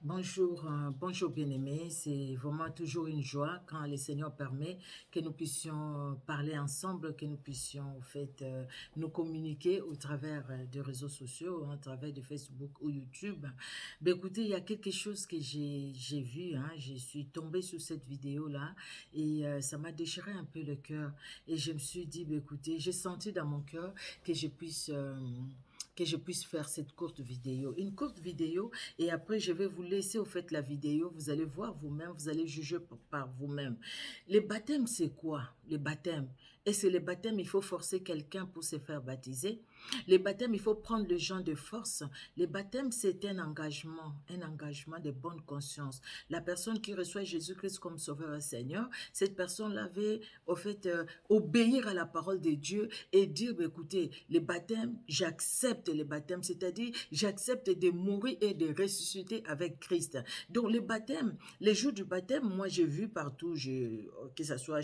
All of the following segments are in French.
Bonjour, bonjour bien-aimés. C'est vraiment toujours une joie quand le Seigneur permet que nous puissions parler ensemble, que nous puissions nous communiquer au travers des réseaux sociaux, au travers de Facebook ou YouTube. Ben, écoutez, il y a quelque chose que j'ai vu, hein, je suis tombée sur cette vidéo-là et ça m'a déchiré un peu le cœur. Et je me suis dit, ben, écoutez, j'ai senti dans mon cœur que je puisse faire cette courte vidéo. Une courte vidéo et après, je vais vous laisser au fait la vidéo. Vous allez voir vous-même, vous allez juger par vous-même. Les baptêmes, c'est quoi? Les baptêmes. Et c'est les baptêmes, il faut forcer quelqu'un pour se faire baptiser. Les baptêmes, il faut prendre les gens de force. Les baptêmes, c'est un engagement de bonne conscience. La personne qui reçoit Jésus-Christ comme sauveur et Seigneur, cette personne-là avait, obéir à la parole de Dieu et dire, bah, écoutez, les baptêmes, j'accepte les baptêmes, c'est-à-dire j'accepte de mourir et de ressusciter avec Christ. Donc les baptêmes, les jours du baptême, moi j'ai vu partout, que ce soit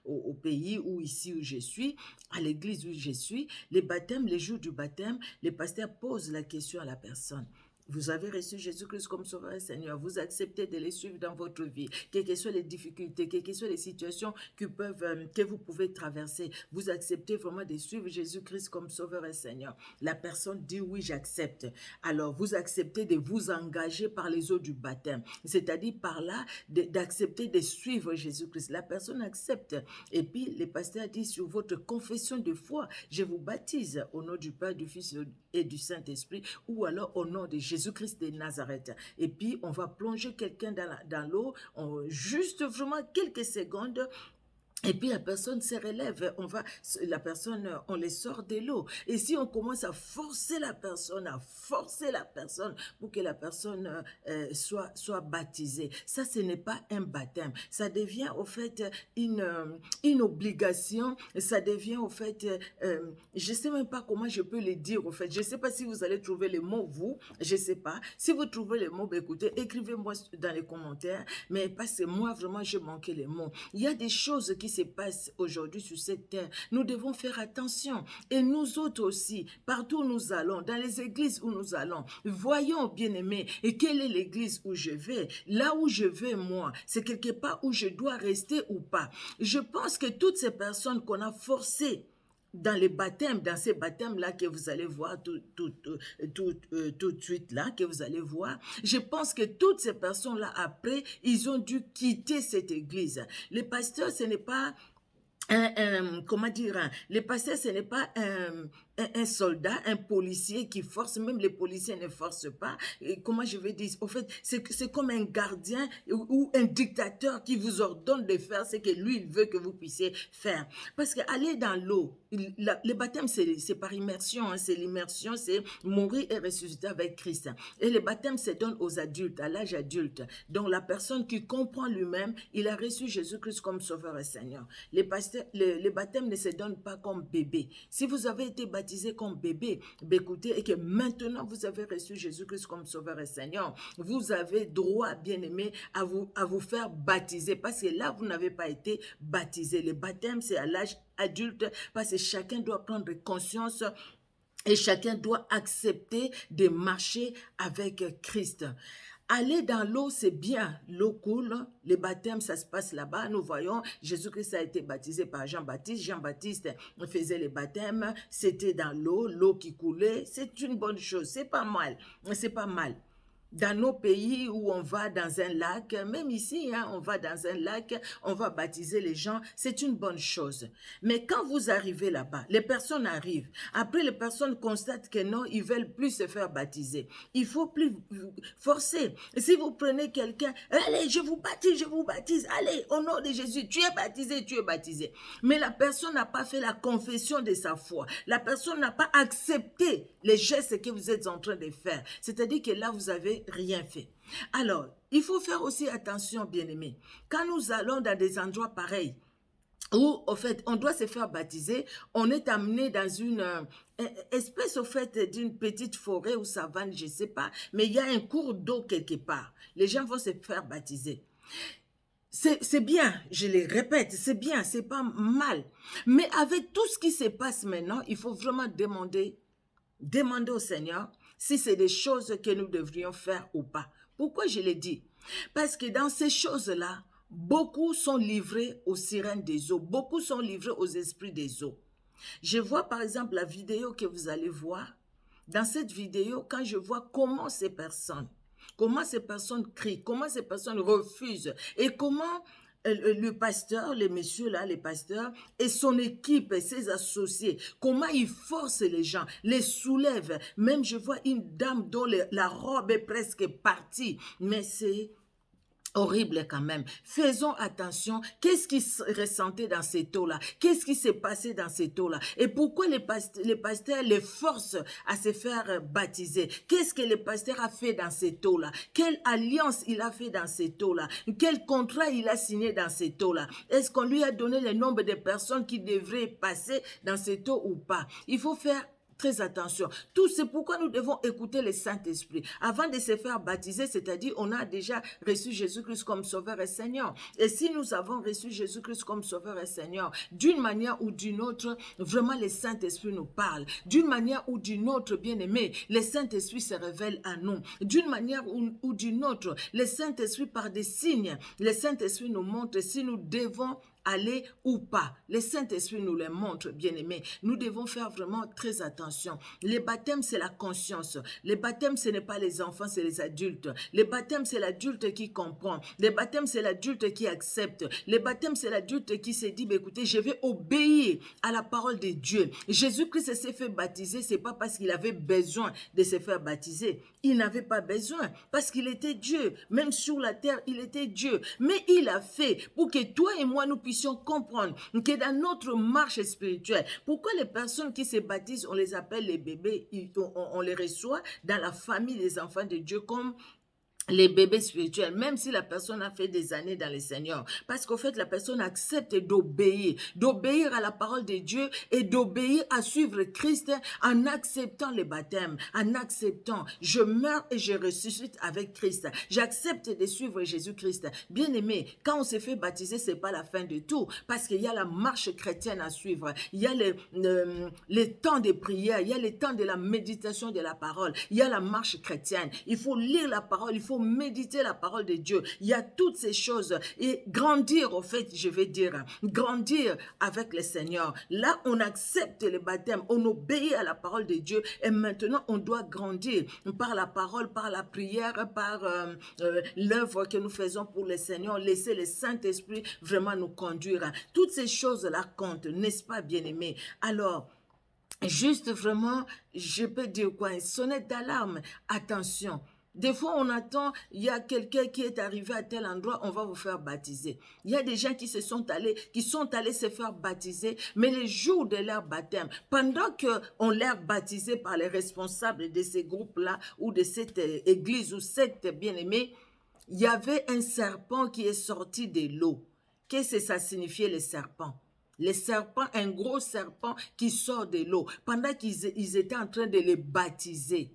au pays ou ici où je suis, à l'église où je suis, les baptêmes, les jours du baptême, les pasteurs posent la question à la personne. Vous avez reçu Jésus-Christ comme sauveur et Seigneur. Vous acceptez de les suivre dans votre vie. Quelles que soient les difficultés, quelles que soient les situations que vous pouvez traverser. Vous acceptez vraiment de suivre Jésus-Christ comme sauveur et Seigneur. La personne dit oui, j'accepte. Alors, vous acceptez de vous engager par les eaux du baptême. C'est-à-dire par là, d'accepter de suivre Jésus-Christ. La personne accepte. Et puis, le pasteur dit sur votre confession de foi, je vous baptise au nom du Père, du Fils et du Saint-Esprit, ou alors au nom de Jésus-Christ de Nazareth. Et puis, on va plonger quelqu'un dans l'eau, juste vraiment quelques secondes. Et puis la personne se relève, la personne, on les sort de l'eau. Et si on commence à forcer la personne pour que la personne soit baptisée, ça, ce n'est pas un baptême. Ça devient au fait une obligation. Ça devient au fait, je sais même pas comment je peux le dire au fait. Je sais pas si vous allez trouver les mots vous, je sais pas. Si vous trouvez les mots, ben écoutez, écrivez-moi dans les commentaires. Mais parce que moi vraiment j'ai manqué les mots. Il y a des choses qui se passent aujourd'hui sur cette terre. Nous devons faire attention. Et nous autres aussi, partout où nous allons, dans les églises où nous allons, voyons, bien-aimés, et quelle est l'église où je vais? Là où je vais, moi, c'est quelque part où je dois rester ou pas. Je pense que toutes ces personnes qu'on a forcées dans les baptêmes, dans ces baptêmes-là que vous allez voir tout de suite là, que vous allez voir, je pense que toutes ces personnes-là, après, ils ont dû quitter cette église. Les pasteurs, ce n'est pas comment dire, le pasteur, ce n'est pas un soldat, un policier qui force, même les policiers ne forcent pas. Et comment je vais dire, au fait, c'est comme un gardien ou un dictateur qui vous ordonne de faire ce que lui, il veut que vous puissiez faire. Parce que aller dans l'eau, le baptême, c'est par immersion, hein, c'est l'immersion, c'est mourir et ressusciter avec Christ. Et le baptême se donne aux adultes, à l'âge adulte. Donc la personne qui comprend lui-même, il a reçu Jésus-Christ comme sauveur et Seigneur. Les baptêmes ne se donnent pas comme bébé. Si vous avez été baptisé comme bébé, écoutez, et que maintenant vous avez reçu Jésus-Christ comme sauveur et Seigneur, vous avez droit, bien-aimé, à vous faire baptiser, parce que là, vous n'avez pas été baptisé. Le baptême, c'est à l'âge adulte, parce que chacun doit prendre conscience et chacun doit accepter de marcher avec Christ. Aller dans l'eau, c'est bien. L'eau coule, les baptêmes, ça se passe là-bas. Nous voyons, Jésus-Christ a été baptisé par Jean-Baptiste. Jean-Baptiste faisait les baptêmes, c'était dans l'eau, l'eau qui coulait. C'est une bonne chose, c'est pas mal. C'est pas mal. Dans nos pays où on va dans un lac, même ici, hein, on va dans un lac, on va baptiser les gens, c'est une bonne chose. Mais quand vous arrivez là-bas, les personnes arrivent. Après, les personnes constatent que non, ils veulent plus se faire baptiser. Il faut plus forcer. Si vous prenez quelqu'un, allez, je vous baptise, allez, au nom de Jésus, tu es baptisé, tu es baptisé. Mais la personne n'a pas fait la confession de sa foi. La personne n'a pas accepté les gestes que vous êtes en train de faire. C'est-à-dire que là, vous avez rien fait. Alors, il faut faire aussi attention, bien-aimés. Quand nous allons dans des endroits pareils, où, au fait, on doit se faire baptiser, on est amené dans une espèce, au fait, d'une petite forêt ou savane, je ne sais pas, mais il y a un cours d'eau quelque part. Les gens vont se faire baptiser. C'est bien, je le répète, c'est bien, c'est pas mal. Mais avec tout ce qui se passe maintenant, il faut vraiment demander au Seigneur si c'est des choses que nous devrions faire ou pas. Pourquoi je l'ai dit? Parce que dans ces choses-là, beaucoup sont livrés aux sirènes des eaux, beaucoup sont livrés aux esprits des eaux. Je vois par exemple la vidéo que vous allez voir. Dans cette vidéo, quand je vois comment ces personnes crient, comment ces personnes refusent et comment le pasteur, les messieurs là, les pasteurs et son équipe et ses associés, comment ils forcent les gens, les soulèvent. Même je vois une dame dont la robe est presque partie, mais c'est horrible quand même. Faisons attention. Qu'est-ce qui se ressentait dans ces eaux-là? Qu'est-ce qui s'est passé dans ces eaux-là? Et pourquoi les pasteurs les forcent à se faire baptiser? Qu'est-ce que le pasteur a fait dans ces eaux-là? Quelle alliance il a fait dans ces eaux-là? Quel contrat il a signé dans ces eaux-là? Est-ce qu'on lui a donné le nombre de personnes qui devraient passer dans cette eau ou pas? Il faut faire très attention. Tout c'est pourquoi nous devons écouter le Saint-Esprit. Avant de se faire baptiser, c'est-à-dire on a déjà reçu Jésus-Christ comme Sauveur et Seigneur. Et si nous avons reçu Jésus-Christ comme Sauveur et Seigneur, d'une manière ou d'une autre, vraiment le Saint-Esprit nous parle. D'une manière ou d'une autre, bien-aimé, le Saint-Esprit se révèle à nous. D'une manière ou d'une autre, le Saint-Esprit par des signes, le Saint-Esprit nous montre si nous devons aller ou pas. Le Saint-Esprit nous le montre, bien-aimés. Nous devons faire vraiment très attention. Les baptêmes, c'est la conscience. Les baptêmes, ce n'est pas les enfants, c'est les adultes. Les baptêmes, c'est l'adulte qui comprend. Les baptêmes, c'est l'adulte qui accepte. Les baptêmes, c'est l'adulte qui se dit, écoutez, je vais obéir à la parole de Dieu. Jésus-Christ s'est fait baptiser, c'est pas parce qu'il avait besoin de se faire baptiser. Il n'avait pas besoin, parce qu'il était Dieu. Même sur la terre, il était Dieu. Mais il a fait pour que toi et moi, nous puissions comprendre que dans notre marche spirituelle, pourquoi les personnes qui se baptisent, on les appelle les bébés, on les reçoit dans la famille des enfants de Dieu comme les bébés spirituels, même si la personne a fait des années dans le Seigneur. Parce qu'au fait, la personne accepte d'obéir à la parole de Dieu et d'obéir à suivre Christ en acceptant le baptême, en acceptant, je meurs et je ressuscite avec Christ. J'accepte de suivre Jésus-Christ. Bien aimé, quand on se fait baptiser, c'est pas la fin de tout, parce qu'il y a la marche chrétienne à suivre. Il y a les temps de prière, il y a les temps de la méditation de la parole, il y a la marche chrétienne. Il faut lire la parole, il faut méditer la parole de Dieu. Il y a toutes ces choses et grandir, au fait, je vais dire, grandir avec le Seigneur. Là, on accepte le baptême, on obéit à la parole de Dieu et maintenant, on doit grandir par la parole, par la prière, par l'œuvre que nous faisons pour le Seigneur. Laisser le Saint-Esprit vraiment nous conduire. Toutes ces choses-là comptent, n'est-ce pas, bien-aimés? Alors, juste vraiment, je peux dire quoi? Une sonnette d'alarme. Attention. Des fois, on attend, il y a quelqu'un qui est arrivé à tel endroit, on va vous faire baptiser. Il y a des gens qui sont allés se faire baptiser, mais le jour de leur baptême, pendant qu'on leur baptisé par les responsables de ces groupes-là, ou de cette église ou secte bien-aimée, il y avait un serpent qui est sorti de l'eau. Qu'est-ce que ça signifiait, le serpent? Les serpents, un gros serpent qui sort de l'eau, pendant qu'ils étaient en train de les baptiser.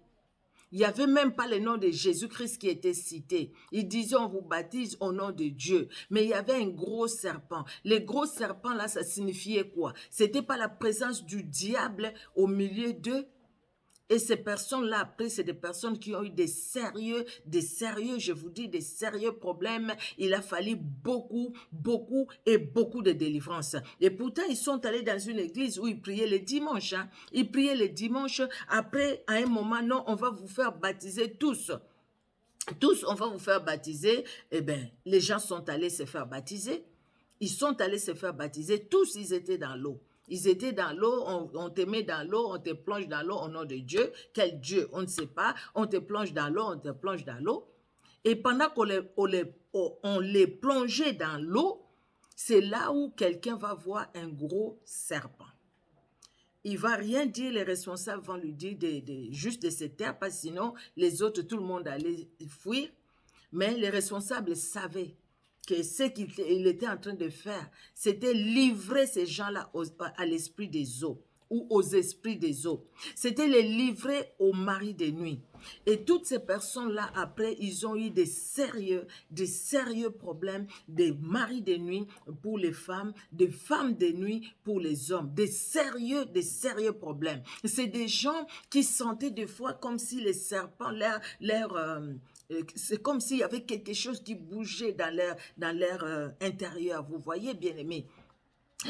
Il n'y avait même pas le nom de Jésus-Christ qui était cité. Ils disaient, on vous baptise au nom de Dieu. Mais il y avait un gros serpent. Les gros serpents, là, ça signifiait quoi? C'était pas la présence du diable au milieu d'eux. Et ces personnes-là, après, c'est des personnes qui ont eu des sérieux, je vous dis, des sérieux problèmes. Il a fallu beaucoup de délivrance. Et pourtant, ils sont allés dans une église où ils priaient le dimanche. Hein. Ils priaient le dimanche. Après, à un moment, non, on va vous faire baptiser tous. Tous, on va vous faire baptiser. Eh bien, les gens sont allés se faire baptiser. Ils sont allés se faire baptiser. Tous, ils étaient dans l'eau. Ils étaient dans l'eau, on te met dans l'eau, on te plonge dans l'eau au nom de Dieu. Quel Dieu? On ne sait pas. On te plonge dans l'eau, on te plonge dans l'eau. Et pendant qu'on les plongeait dans l'eau, c'est là où quelqu'un va voir un gros serpent. Il ne va rien dire, les responsables vont lui dire juste de se taire, parce que sinon, les autres, tout le monde allait fuir. Mais les responsables savaient que ce qu'il était en train de faire, c'était livrer ces gens-là à l'esprit des eaux. ou aux esprits des eaux. C'était les livrer au mari de nuit. Et toutes ces personnes-là, après, ils ont eu des sérieux problèmes, des maris de nuit pour les femmes, des femmes de nuit pour les hommes, des sérieux problèmes. C'est des gens qui sentaient des fois comme si les serpents, c'est comme s'il y avait quelque chose qui bougeait dans leur intérieur. Vous voyez, bien-aimés?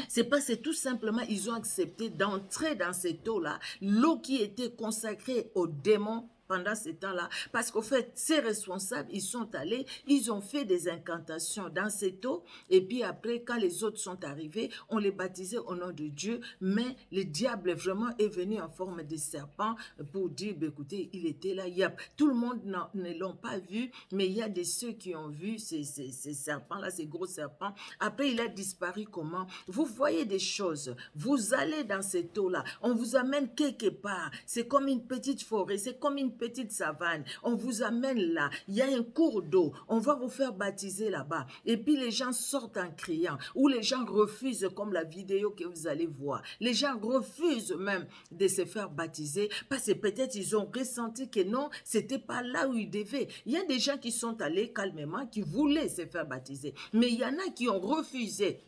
C'est tout simplement, ils ont accepté d'entrer dans cette eau-là, l'eau qui était consacrée aux démons pendant ce temps-là, parce qu'au fait, ces responsables, ils sont allés, ils ont fait des incantations dans cette eau, et puis après, quand les autres sont arrivés, on les baptisait au nom de Dieu, mais le diable vraiment est venu en forme de serpent pour dire, écoutez, il était là, tout le monde ne l'ont pas vu, mais il y a ceux qui ont vu ces serpents-là, ces gros serpents. Après, il a disparu comment? Vous voyez des choses, vous allez dans cette eau-là, on vous amène quelque part, c'est comme une petite forêt, c'est comme une petite savane, on vous amène là, il y a un cours d'eau, on va vous faire baptiser là-bas, et puis les gens sortent en criant, ou les gens refusent, comme la vidéo que vous allez voir, les gens refusent même de se faire baptiser, parce que peut-être ils ont ressenti que non, c'était pas là où ils devaient. Il y a des gens qui sont allés calmement, qui voulaient se faire baptiser, mais il y en a qui ont refusé.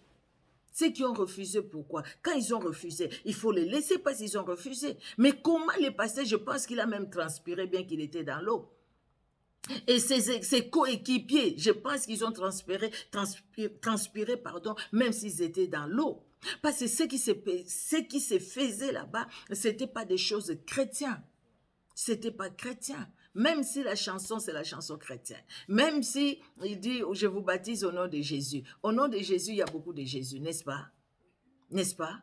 Ceux qui ont refusé, pourquoi? Quand ils ont refusé, il faut les laisser parce qu'ils ont refusé. Mais comment les passer? Je pense qu'il a même transpiré bien qu'il était dans l'eau. Et ses coéquipiers, je pense qu'ils ont transpiré, même s'ils étaient dans l'eau. Parce que ce qui se faisait là-bas, c'était pas des choses chrétiennes. C'était pas chrétien. Même si la chanson, c'est la chanson chrétienne. Même si il dit, je vous baptise au nom de Jésus. Au nom de Jésus, il y a beaucoup de Jésus, n'est-ce pas? N'est-ce pas?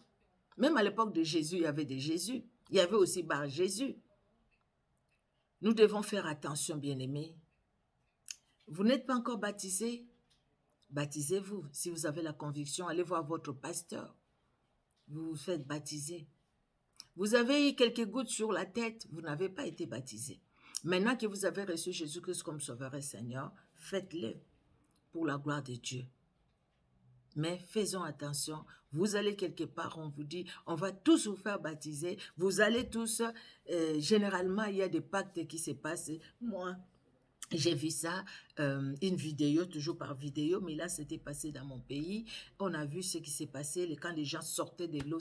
Même à l'époque de Jésus, il y avait des Jésus. Il y avait aussi Bar Jésus. Nous devons faire attention, bien-aimés. Vous n'êtes pas encore baptisé? Baptisez-vous. Si vous avez la conviction, allez voir votre pasteur. Vous vous faites baptiser. Vous avez eu quelques gouttes sur la tête, vous n'avez pas été baptisé. Maintenant que vous avez reçu Jésus-Christ comme Sauveur et Seigneur, faites-le pour la gloire de Dieu. Mais faisons attention, vous allez quelque part, on vous dit, on va tous vous faire baptiser, vous allez tous, généralement, il y a des pactes qui se passent. Moi, j'ai vu ça, une vidéo, toujours par vidéo, mais là, c'était passé dans mon pays. On a vu ce qui s'est passé, quand les gens sortaient de l'eau,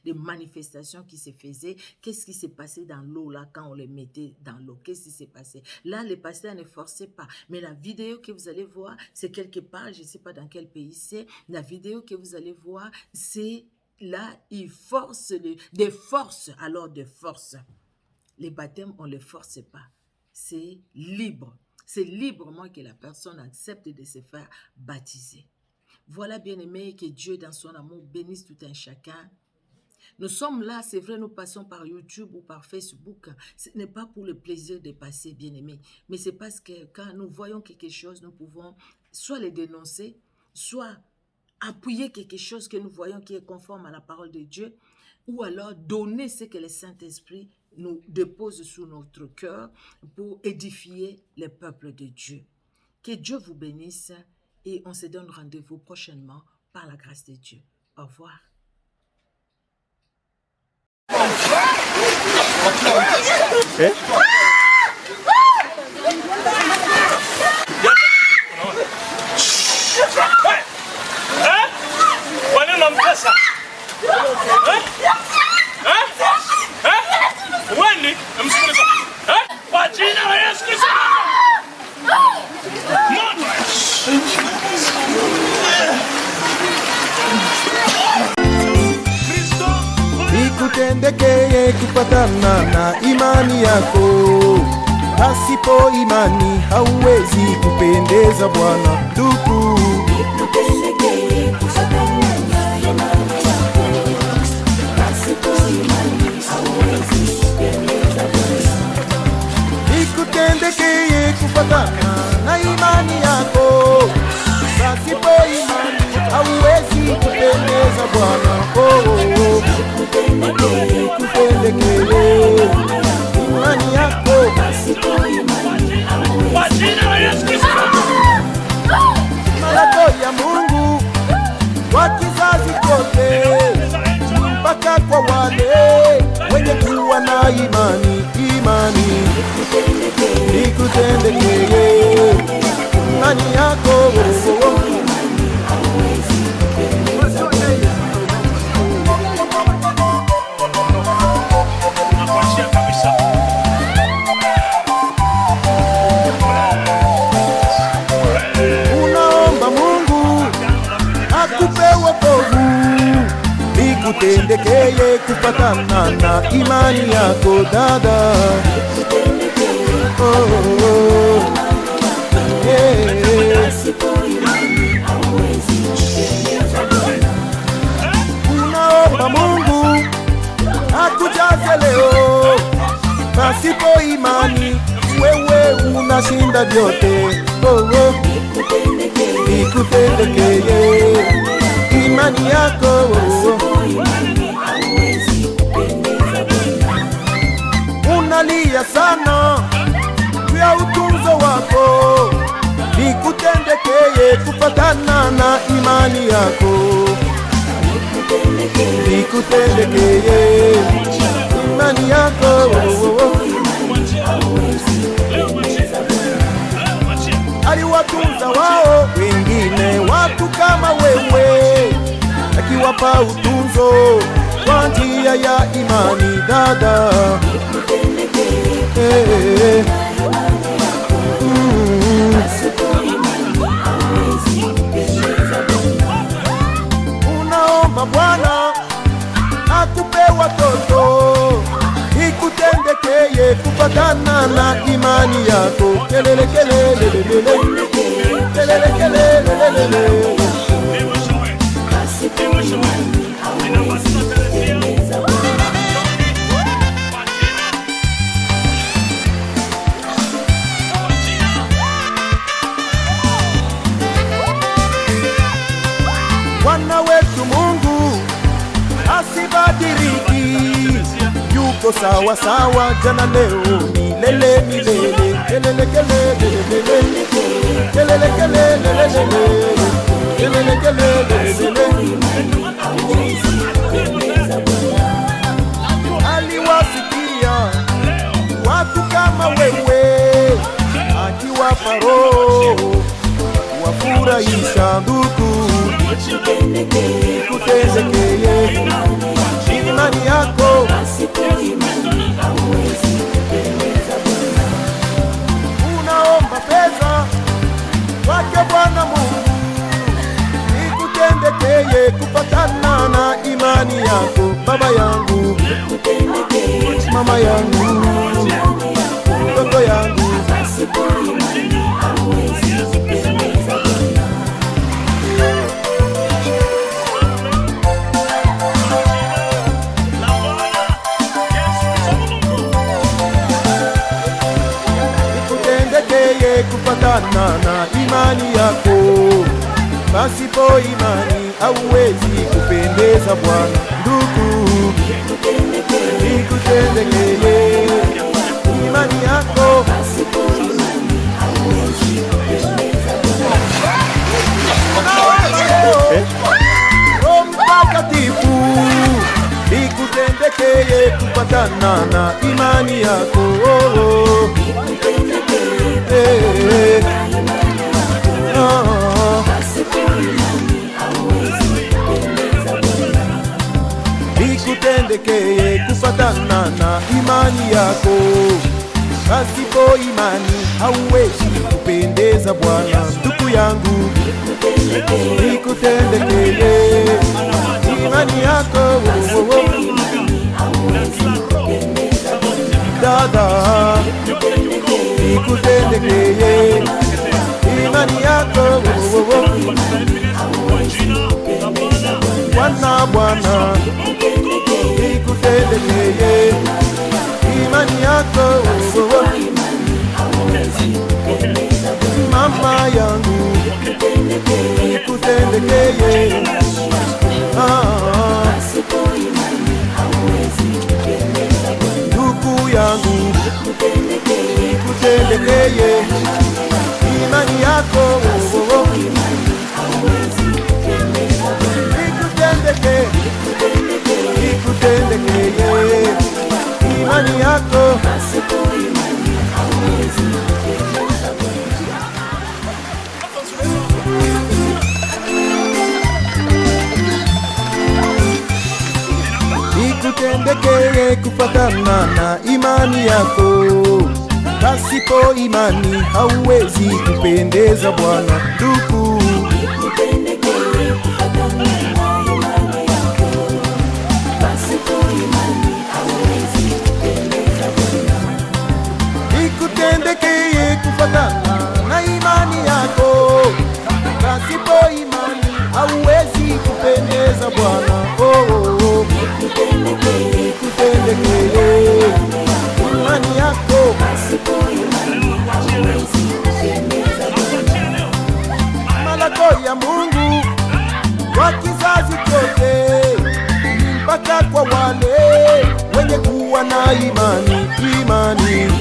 des manifestations qui se faisaient. Qu'est-ce qui s'est passé dans l'eau, là, quand on les mettait dans l'eau? Qu'est-ce qui s'est passé? Là, les pasteurs ne forçaient pas. Mais la vidéo que vous allez voir, c'est quelque part, je ne sais pas dans quel pays c'est, la vidéo que vous allez voir, c'est là, ils forcent, des forces. Les baptêmes, on ne les force pas. C'est libre. C'est librement que la personne accepte de se faire baptiser. Voilà, bien-aimés, que Dieu, dans son amour, bénisse tout un chacun. Nous sommes là, c'est vrai, nous passons par YouTube ou par Facebook. Ce n'est pas pour le plaisir de passer, bien-aimés, mais c'est parce que quand nous voyons quelque chose, nous pouvons soit le dénoncer, soit appuyer quelque chose que nous voyons qui est conforme à la parole de Dieu, ou alors donner ce que le Saint-Esprit nous dépose sous notre cœur pour édifier les peuples de Dieu. Que Dieu vous bénisse et on se donne rendez-vous prochainement par la grâce de Dieu. Au revoir. Ikutendekeye kupatana na imani yako, pasipo imani hauwezi kupendeza Bwana. Ndugu, ikutendekeye kupatana na imani yako, pasipo imani hauwezi kupendeza Bwana. Ikutendekeye kupatana na imani yako, pasipo imani hauwezi kupendeza Bwana. Ikutendekeye imani yako, pasipo imani hauwezi. Malako ya Mungu kwa kizazi chote mpaka kwa wale ikutendekeye imani yako unaomba Mungu akupe wokovu, ikutendekeye kupatana na imani yako dada. Unaomba Mungu akujaze leo, pasipo imani wewe unashinda vyote. Ikutendekeye imani yako unalia sana ya utunzo wako, ikutendekeye kupatana na imani yako, ikutendekeye imani yako. Aliwatunza wao wengine watu kama wewe, akiwapa utunzo kwa njia ya imani dada. Unaomba Bwana akupe watoto, ikutendekeye kupatana na imani yako. Kelele kelele kelele kelele kelele. Bwana wetu Mungu asibadiliki, yuko sawa sawa jana leo milele milele. Kelele kelele kelele kelele kelele kelele. Aliwasikia watu kama wewe, akiwapa roho wafurahisha ndugu. Ikutendekeye imani yako, unaomba pesa kwake Bwana Mungu, ikutendekeye kupatana na imani yako. Baba yangu, mama yangu, mtoto yangu, kupatana na imani yako, pasipo imani hauwezi kupendeza Bwana. Ndugu, ikutendekeye imani yako, Roho Mtakatifu ikutendekeye kupatana na imani yako. Ikutendekeye kupatana na imani yako, pasipo imani hauwezi kupendeza Bwana. Ndugu yangu, ikutendekeye imani yako. Dada, ikutendekeye imani yako. Bwana, ikutendekeye imani yako. Mama yangu, ikutendekeye ndugu yangu, ikutendekeye imani yako. Ikutendekeye imani yako. Ikutendekeye kufatana na imani yako. Pasipo imani hauwezi kupendeza Bwana. Ndugu, ikutendekeye kufatana na imani yako. Pasipo imani hauwezi kupendeza Bwana. ikutendekeye kufatana na imani yako. Pasipo imani hauwezi kupendeza Bwana. Ikutendekeye imani yako. pasipo imani hauwezi kupendeza Bwana. Malako ya Mungu kwa kizazi chote, mpaka kwa wale wenye kuwa na imani. Imani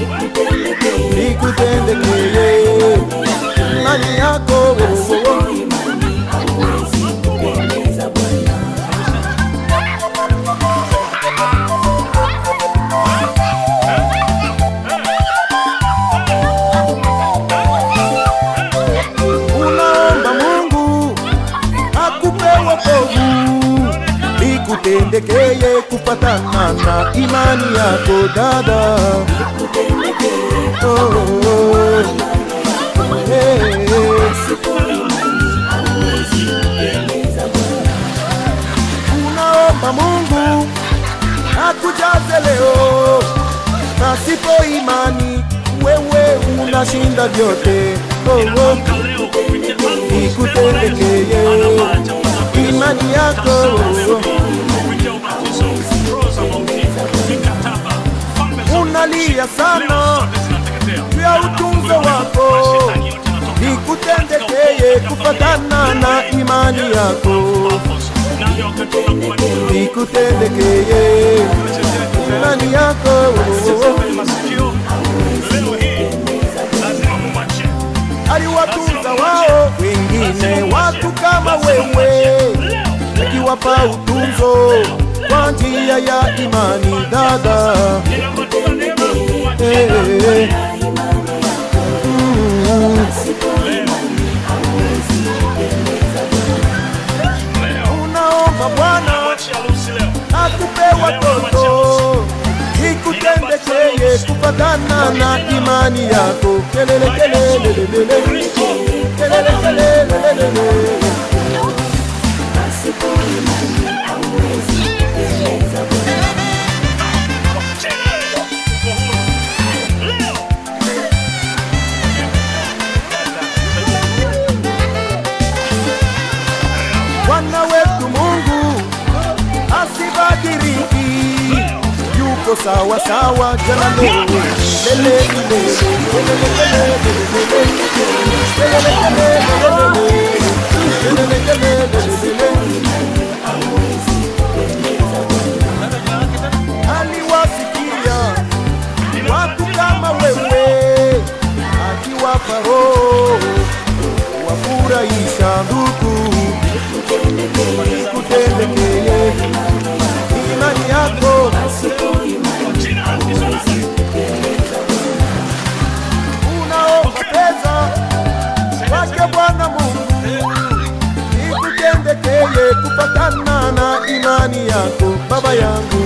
ikutendekeye imani yako. Pasipo imani hauwezi kupendeza Bwana. Unaomba Mungu akupe wokovu, ikutendekeye kufatana na imani yako dada. Oh, oh, hey. Pasipo imani hauwezi kupendeza Bwana. Unaomba Mungu akujaze leo, pasipo imani wewe unashinda vyote. Oh, oh. Ikutendekeye imani yako. Unalia sana juu ya utunzo wako, ikutendekeye kufatana na imani yako. Ikutendekeye imani yako. Aliwatunza wao wengine watu kama wewe, akiwapa utunzo kwa njia ya imani dada. Unaomba Bwana akupe watoto, ikutendekeye kufatana na imani yako. Kelele kelele kelele kelele kelele. Pasipo imani hauwezi kupendeza Bwana. Bwana wetu Mungu asibadiliki, yuko sawa sawa jana leo. Lele aliwasikia watu kama wewe, akiwapa roho wafurahisha ndugu. Ikutendekeye imani yako. Unaomba pesa kwake Bwana Mungu, ikutendekeye kufatana na imani yako. Baba yangu